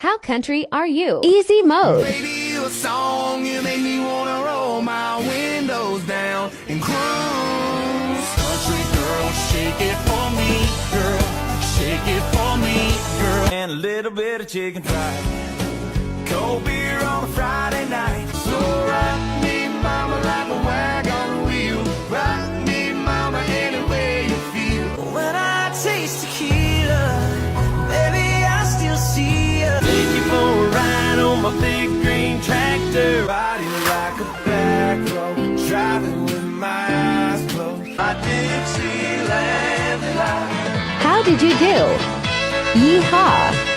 How country are you? Easy mode. Baby, you a song, you make me wanna roll my windows down and cruise. Country girl, shake it for me, girl, shake it for me, girl. And a little bit of chicken fried, cold beer on a Friday night. So rock me, mama, like a wagon wheel. Rock me, mama, any way you feel. When I taste tequila, baby, I still see ya. Take you for a ride on my big green tractor. Body like a back road, driving with my eyes closed. My Dixieland light. How did you do? Yeehaw!